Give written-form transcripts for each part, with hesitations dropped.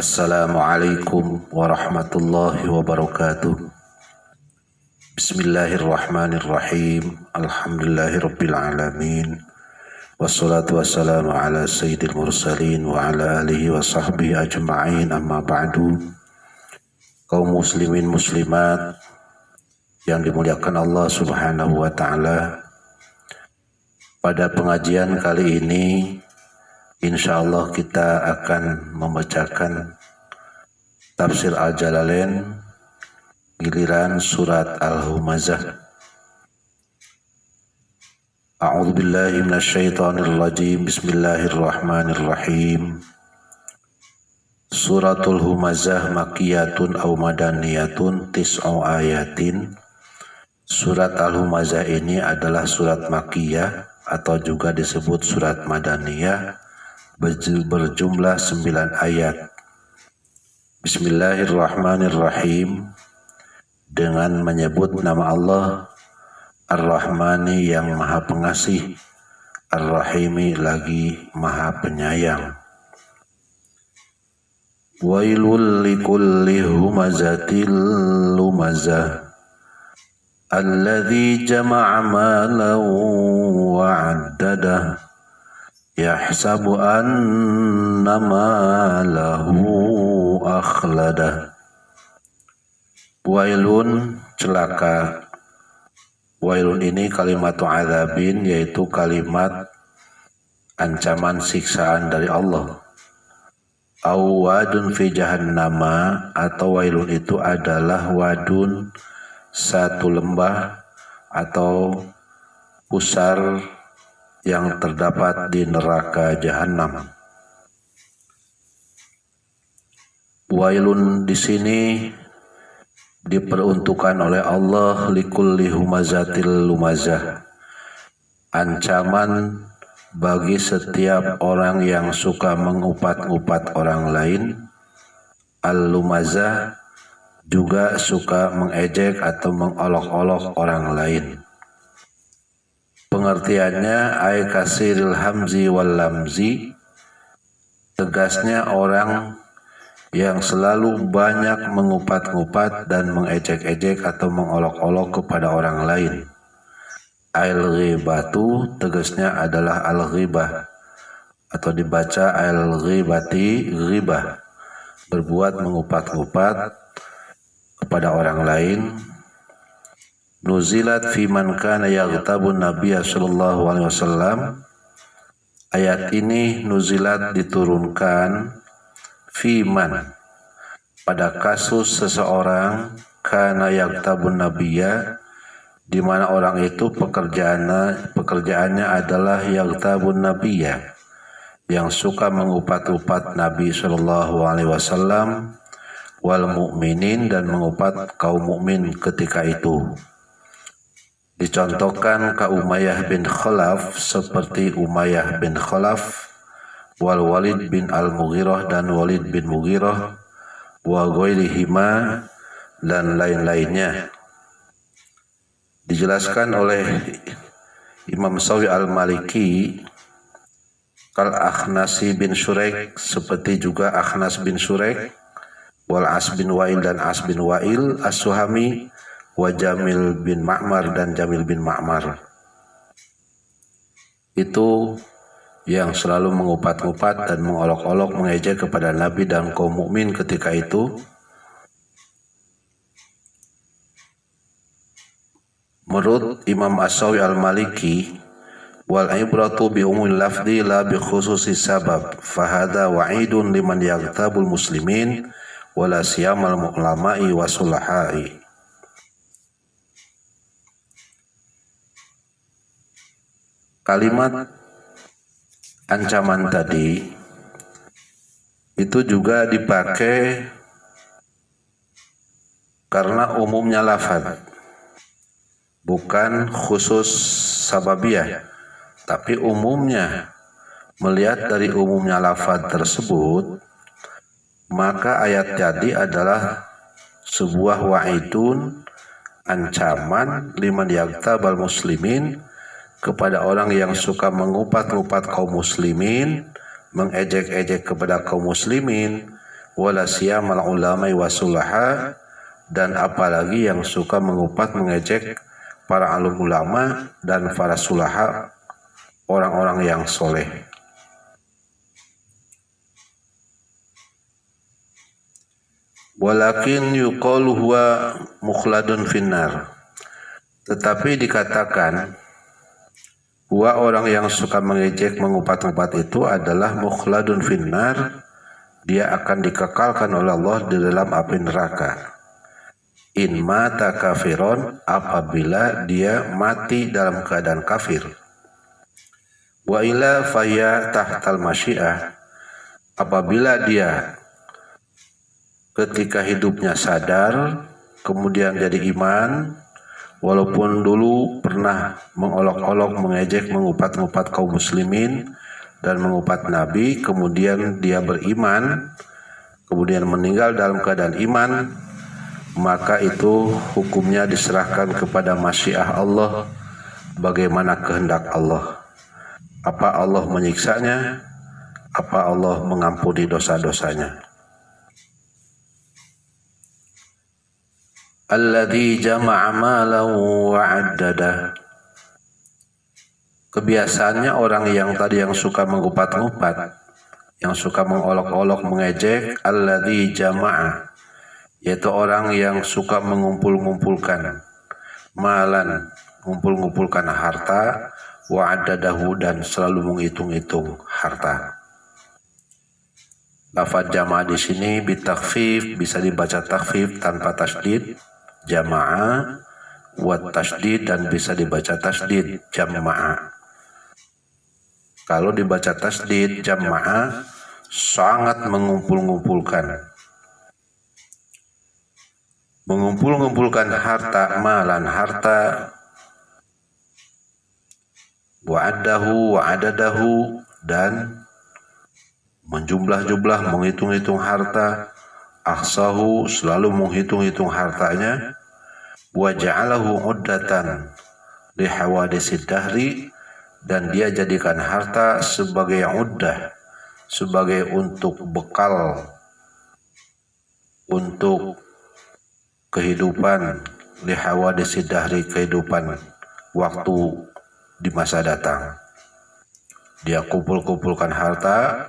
Assalamualaikum warahmatullahi wabarakatuh. Bismillahirrahmanirrahim. Alhamdulillahirabbil alamin. Wassalatu wassalamu ala sayyidil mursalin wa ala alihi wa sahbihi ajma'in, amma ba'du. Kaum muslimin muslimat yang dimuliakan Allah Subhanahu wa taala, pada pengajian kali ini insyaallah kita akan membacakan tafsir Al-Jalalain giliran surat Al-Humazah. A'udzu billahi minasyaitonir rajim. Bismillahirrahmanirrahim. Suratul Humazah makkiyatun aw madaniyatun tis'u ayatin. Surat Al-Humazah ini adalah surat makkiyah atau juga disebut surat madaniyah, berjumlah 9 ayat. Bismillahirrahmanirrahim. Dengan menyebut nama Allah Ar-Rahmani yang maha pengasih, Ar-Rahimi lagi maha penyayang. Wailul likulli humazatil lumazah alladzi jama'a malan wa 'addadah yahsabu anna malahu akhladah. Wailun, celaka. Wailun ini kalimat azabin, yaitu kalimat ancaman siksaan dari Allah. Au wadun fi jahannama, atau wailun itu adalah wadun, satu lembah atau pusar yang terdapat di neraka jahanam. Wailun di sini diperuntukkan oleh Allah likulli humazatil lumazah, ancaman bagi setiap orang yang suka mengupat-ngupat orang lain. Al-lumazah juga suka mengejek atau mengolok-olok orang lain. Pengertiannya ay kasiril hamzi wal lamzi, tegasnya orang yang selalu banyak mengupat-ngupat dan mengejek-ejek atau mengolok-olok kepada orang lain. Al-ghibatu, tegasnya adalah al-ghibah atau dibaca al-ghibati, ghibah, berbuat mengupat-ngupat kepada orang lain. Nuzilat fi man kana yaghtabun nabiyya sallallahu alaihi wasallam. Ayat ini nuzilat diturunkan fi man, pada kasus seseorang kana yaghtabun nabiyya, di mana orang itu pekerjaannya adalah yaghtabun nabiyya, yang suka mengupat-upat Nabi sallallahu alaihi wasallam, wal mu'minin, dan mengupat kaum mukmin ketika itu. Dicontohkan ka Umayyah bin Khalaf, seperti Umayyah bin Khalaf, wal Walid bin Al-Mughirah, dan Walid bin Mughirah, wa ghairihima, dan lain-lainnya. Dijelaskan oleh Imam Sawi Al-Maliki, kal Akhnasi bin Syuraik, seperti juga Akhnas bin Syuraik, wal As bin Wa'il, dan As bin Wa'il, As-Suhami, wa Jamil bin Ma'mar, dan Jamil bin Ma'mar. Itu yang selalu mengupat-ngupat dan mengolok-olok, mengejek kepada Nabi dan kaum mukmin ketika itu. Menurut Imam As-Sawi Al-Maliki, wal ibratu bi umul lafzi la bi khususi sabab, fahada wa'idun liman yaghtabul muslimin wala siyamal mu'lama'i wa sulahai. Kalimat ancaman tadi itu juga dipakai karena umumnya lafaz, bukan khusus sababiyah, tapi umumnya. Melihat dari umumnya lafaz tersebut, maka ayat tadi adalah sebuah wa'idun, ancaman liman yaghtabal muslimin, kepada orang yang suka mengupat-ngupat kaum muslimin, mengejek-ejek kepada kaum muslimin, wala siyamal ulama wasulaha, dan apalagi yang suka mengupat mengejek para alim ulama dan para sulaha, orang-orang yang soleh. Walakin yuqalu huwa mukhladun finnar, tetapi dikatakan huwa orang yang suka mengejek mengupat-ngupat itu adalah mukhladun finnar, dia akan dikekalkan oleh Allah di dalam api neraka. In mata kafiron, apabila dia mati dalam keadaan kafir. Wa ila faya tahtal masyiah, apabila dia ketika hidupnya sadar kemudian jadi iman, walaupun dulu pernah mengolok-olok, mengejek, mengupat-ngupat kaum muslimin dan mengupat Nabi, kemudian dia beriman, kemudian meninggal dalam keadaan iman, maka itu hukumnya diserahkan kepada masyiah Allah, bagaimana kehendak Allah. Apa Allah menyiksanya, apa Allah mengampuni dosa-dosanya. Alladzi jama'a malan wa 'addada, kebiasaannya orang yang tadi yang suka mengupat-ngupat, yang suka mengolok-olok, mengejek, alladzi jama'a, yaitu orang yang suka mengumpul-ngumpulkan malan, ngumpul-ngumpulkan harta, wa adadahu, dan selalu menghitung-hitung harta. Lafaz jamaah di sini bitakhfif, bisa dibaca takhfif tanpa tasdid, jamaah, wa tasdid, dan bisa dibaca tasdid, jamaah. Kalau dibaca tasdid, jamaah, sangat mengumpul-ngumpulkan. Mengumpul-ngumpulkan harta, malan, harta, wa'adahu, wa'adadahu, dan menjumlah-jumlah, menghitung-hitung harta, ahsahu, selalu menghitung-hitung hartanya, wa ja'alahu uddatan li hawadisid dahri, dan dia jadikan harta sebagai uddah, sebagai untuk bekal, untuk kehidupan, lihawadisi dahri, kehidupan waktu di masa datang. Dia kumpul-kumpulkan harta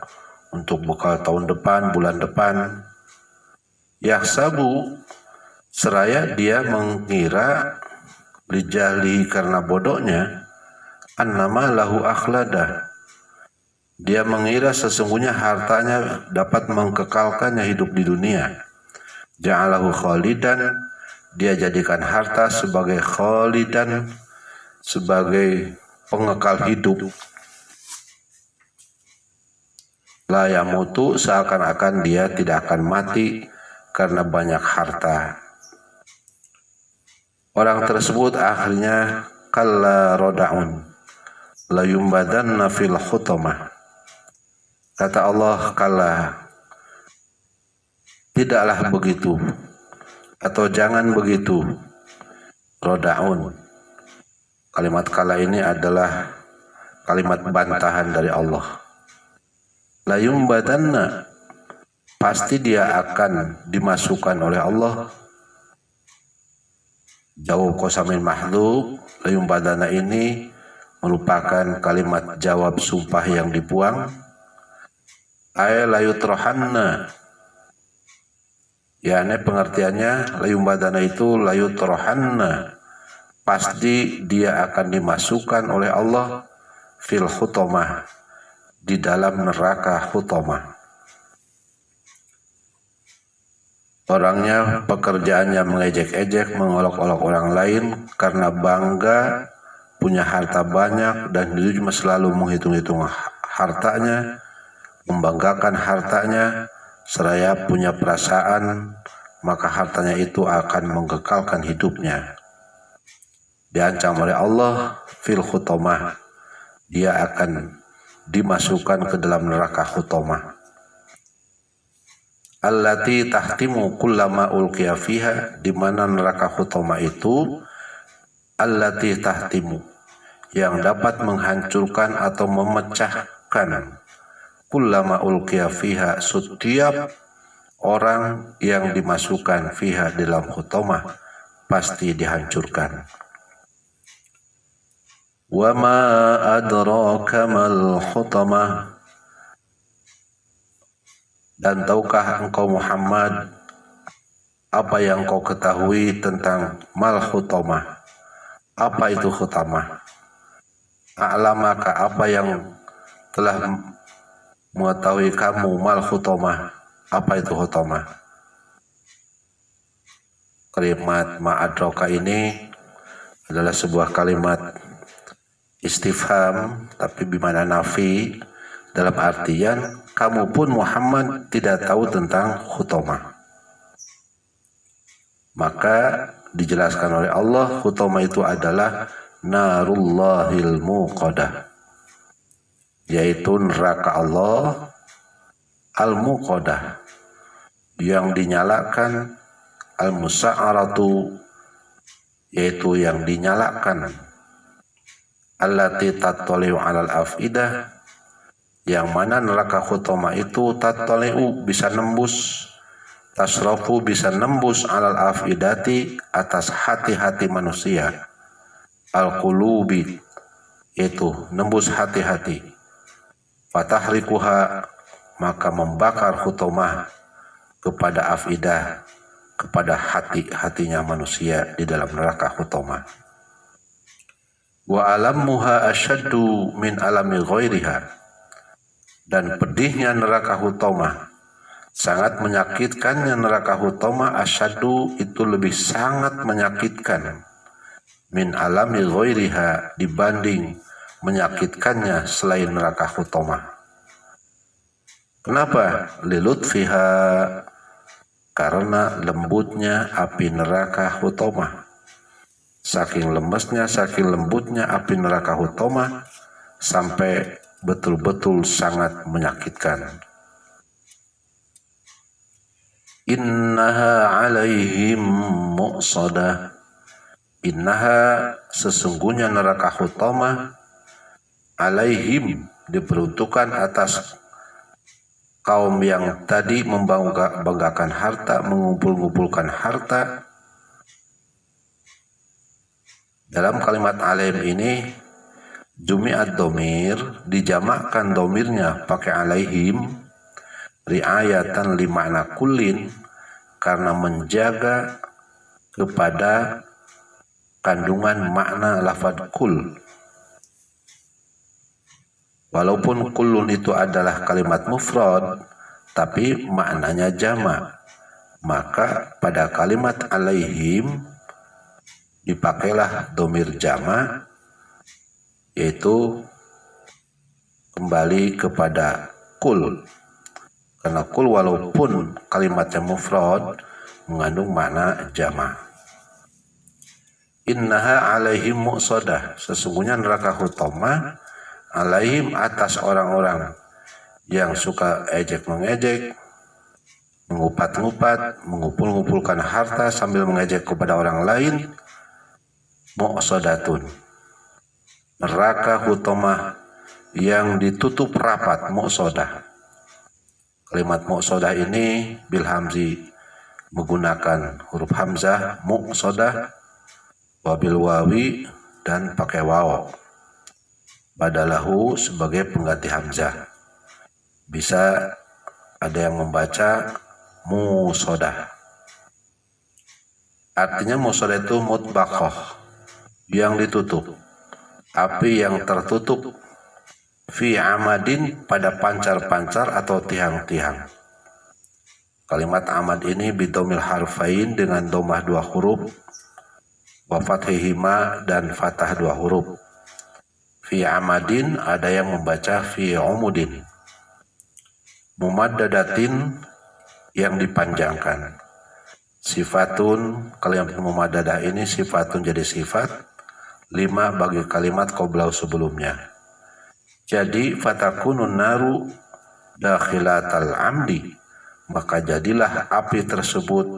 untuk bekal tahun depan, bulan depan. Yahsabu, seraya dia mengira, lijahli, karena bodohnya, annama lahu akhlada, dia mengira sesungguhnya hartanya dapat mengkekalkannya hidup di dunia. Ja'alahu khalidan, dia jadikan harta sebagai khalidan, sebagai pengekal hidup. La yamutu, seakan-akan dia tidak akan mati karena banyak harta. Orang tersebut akhirnya kalla roda'un la yumbadanna fil khutamah. Kata Allah, kalla, tidaklah begitu, atau jangan begitu. Roda'un, kalimat kala ini adalah kalimat bantahan dari Allah. La yumbadanna, pasti dia akan dimasukkan oleh Allah. Jawab qasamin mahdhuf, la yumbadanna ini merupakan kalimat jawab sumpah yang dibuang. Ay la yutrahanna, ya, ini pengertiannya, layumbadana itu layutrohanna, pasti dia akan dimasukkan oleh Allah fil khutamah, di dalam neraka khutamah. Orangnya pekerjaannya mengejek-ejek, mengolok-olok orang lain karena bangga punya harta banyak, dan dia cuma selalu menghitung-hitung hartanya, membanggakan hartanya, seraya punya perasaan, maka hartanya itu akan mengkekalkan hidupnya. Diancam oleh Allah fil khutamah, dia akan dimasukkan ke dalam neraka khutamah. Allati tahtimu kullama ulqiya fiha, di mana neraka khutamah itu allati tahtimu, yang dapat menghancurkan atau memecahkan kullama ulqiya fiha, setiap orang yang dimasukkan fiha dalam hutamah pasti dihancurkan. Wa ma adraka mal hutamah, dan tahukah engkau Muhammad apa yang kau ketahui tentang mal hutamah? Apa itu hutamah? A'lamaka, apa yang telah mengetahui kamu mal hutamah? Apa itu hutamah? Kalimat ma'adroka ini adalah sebuah kalimat istifham tapi bimana nafi, dalam artian kamu pun Muhammad tidak tahu tentang hutamah. Maka dijelaskan oleh Allah, hutamah itu adalah narullahil muqadah, yaitu neraka Allah al-muqadah yang dinyalakan, al-musa'aratu yaitu yang dinyalakan, allati tattali'u 'alal afidah, yang mana neraka hutamah itu tattali'u bisa nembus, tasrafu bisa nembus 'alal afidati atas hati-hati manusia, al-qulubi itu nembus hati-hati, fatahrikuha maka membakar hutamah kepada afidah, kepada hati-hatinya manusia di dalam neraka hutamah. Wa alammuha asyaddu min alami ghairiha, dan pedihnya neraka hutamah, sangat menyakitkannya neraka hutamah, asyaddu itu lebih sangat menyakitkan, min alami ghairiha dibanding menyakitkannya selain neraka hutamah. Kenapa? Lilutfiha, karena lembutnya api neraka hutamah. Saking lemesnya, saking lembutnya api neraka hutamah sampai betul-betul sangat menyakitkan. Innaha alaihim mu'sadah, innaha sesungguhnya neraka hutamah, alaihim diperuntukkan atas kaum yang tadi membanggakan harta, mengumpul-ngumpulkan harta. Dalam kalimat alaihim ini jumi'ad domir, dijamakkan domirnya pakai alaihim, riayatan li makna kullin, karena menjaga kepada kandungan makna lafadz kul. Walaupun kullun itu adalah kalimat mufrad, tapi maknanya jamak, maka pada kalimat alaihim dipakailah domir jamak, yaitu kembali kepada kul. Karena kul walaupun kalimatnya mufrad mengandung makna jamak. Innaha alaihim mu'sadah, sesungguhnya neraka hutamah alaihim atas orang-orang yang suka ejek-mengejek, mengupat-ngupat, mengumpul-ngumpulkan harta sambil mengejek kepada orang lain, mu'sadatun, neraka hutamah yang ditutup rapat, mu'sadah. Kalimat mu'sadah ini bil hamzi menggunakan huruf hamzah, mu'sadah, wabil wawi dan pakai waw, badalahu sebagai pengganti hamzah. Bisa ada yang membaca musodah. Artinya musodah itu mutbaqah, yang ditutup, api yang tertutup, fi amadin pada pancar-pancar atau tiang-tiang. Kalimat amad ini bidomil harfain dengan domah 2 huruf, wa fathihima dan fathah 2 huruf. Fi amadin ada yang membaca fi umudin, mumaddadatin yang dipanjangkan. Sifatun, kalimat mumaddadah ini sifatun jadi sifat 5 bagi kalimat qoblau sebelumnya. Jadi fatakunun naru dakhilatal amdi, maka jadilah api tersebut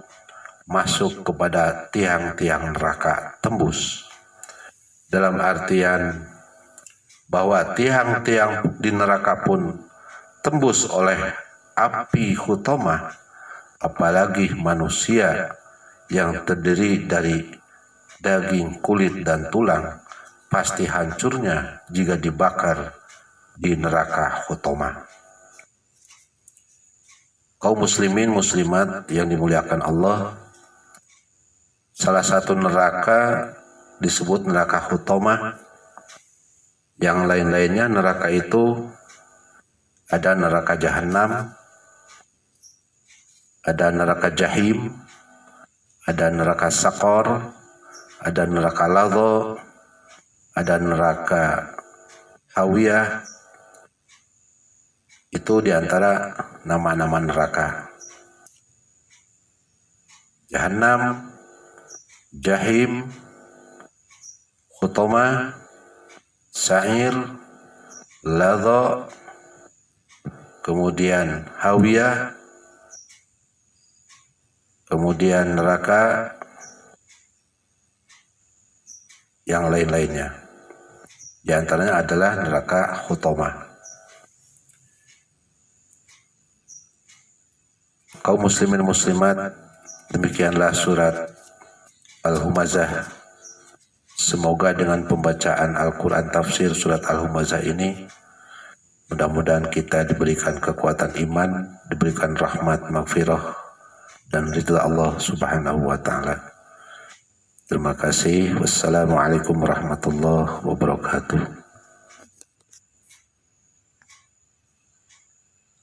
masuk kepada tiang-tiang neraka, tembus. Dalam artian bahwa tiang-tiang di neraka pun tembus oleh api hutamah, apalagi manusia yang terdiri dari daging, kulit, dan tulang, pasti hancurnya jika dibakar di neraka Hutamah. Kaum muslimin muslimat yang dimuliakan Allah, salah satu neraka disebut neraka Hutamah. Yang lain-lainnya neraka itu ada neraka Jahanam, ada neraka Jahim, ada neraka Saqar, ada neraka Ladha, ada neraka Hawiyah. Itu diantara nama-nama neraka. Jahannam, Jahim, Hutamah, Sa'ir, Ladha, kemudian Hawiyah, kemudian neraka yang lain-lainnya. Di antaranya adalah neraka Hutamah. Kaum muslimin muslimat, demikianlah surat Al-Humazah. Semoga dengan pembacaan Al-Quran tafsir surat Al-Humazah ini, mudah-mudahan kita diberikan kekuatan iman, diberikan rahmat, maghfirah, dan ridha Allah subhanahu wa ta'ala. Terima kasih. Wassalamualaikum warahmatullahi wabarakatuh.